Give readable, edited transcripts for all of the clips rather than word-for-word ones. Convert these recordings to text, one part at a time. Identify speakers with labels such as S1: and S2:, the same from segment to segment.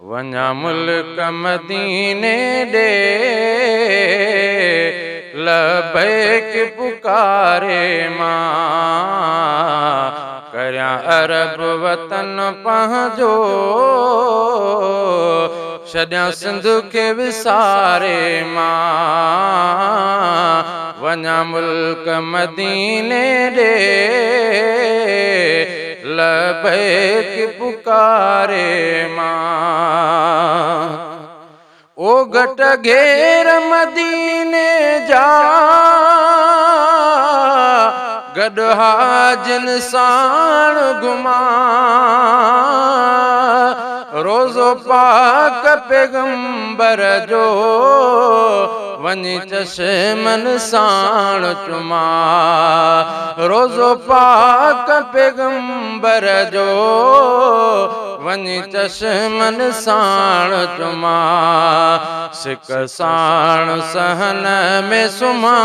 S1: वञा मुल्क मदीने ॾे लबैक पुकारे मां करियां अरब वतन पंहिंजो छॾियां सिंध खे विसारे मां वञा मुल्क मदीने ॾे लबैक पुकारे मां ओ घट घेर मदीने जा गॾु हाजिन साण घुमा रोज़ो पाक पैगंबर जो वञी चश्मन साण चुमा रोज़ो पाक पैगंबर जो वञी चश्मन साण चुमा सिक साण सहन में सुमा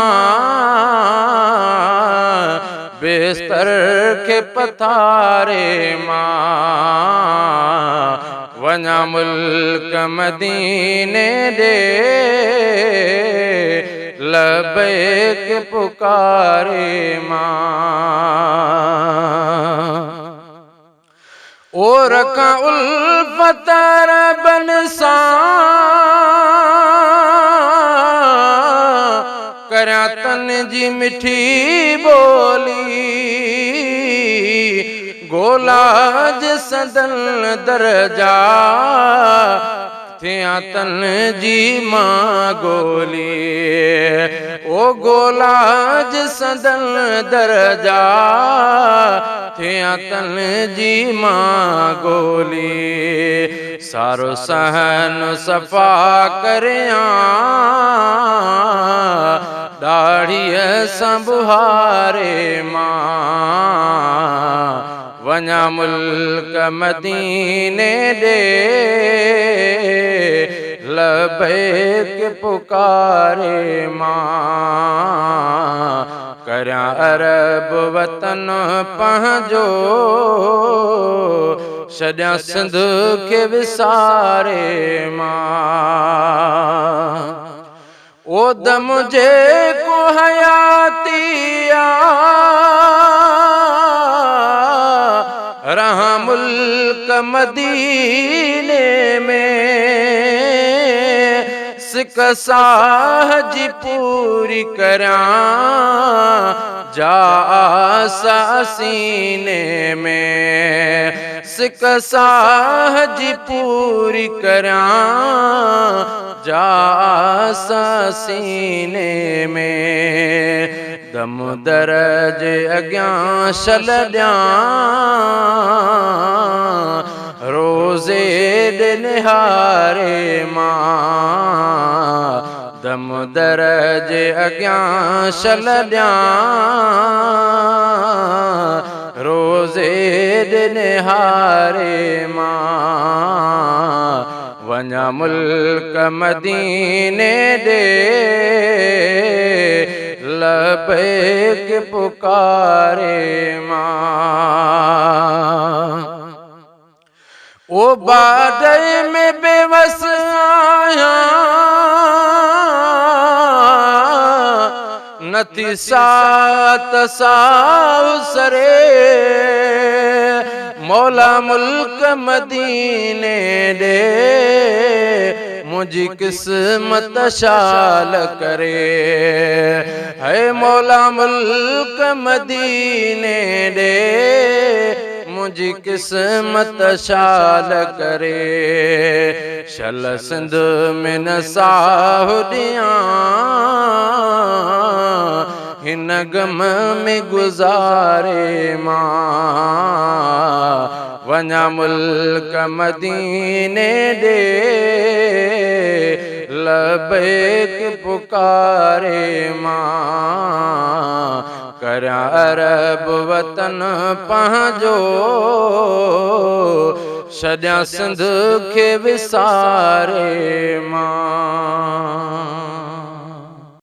S1: बिस्तर के पथारे मां वञा मुल्क मदीने ॾे लबैक पुकारे मां ओ रखां उल्फत रबन सां करियां तन जी मिठी बोली गोलाज सदन दरजा थिया तन जी मां गोली ओ गोलाज सदन दरजा थिया तन जी मां गोली सारो सहन सफ़ा करियां दाढ़ीअ संबुहारे मां वञा मुल्क मदीने ॾे लबैक पुकारे मां करियां अरब वतन पंहिंजो छॾियां सिंध खे विसारे मां ओ दम जेको हयाती रहा मुल्क मदीने में सिक साह जी पूरी करियां जा सीने में सिक साह जी पूरी करियां जा सीने में दम दरज अॻियां शल ॾियां रोज़े ॾे निहारे मां दम दरज अॻियां शल ॾियां रोज़े ॾे निहारे मां वञा मुल्क मदीने ॾे लबैक पुकारे मां ओ बादल में बेवस आहियां नथी सात साउसरे मौला मुल्क मदीने ॾे मुझी किस्मत शाल करे है मौला मुल्क मदीने ॾे मुझी किस्मत शाल करे शल सिंध में न साह ॾियां हिन गम में गुज़ारे मां वञा मुल्क मदीने ॾे लबैक पुकारे मां करियां अरब वतन पंहिंजो छॾियां सिंध खे विसारे मां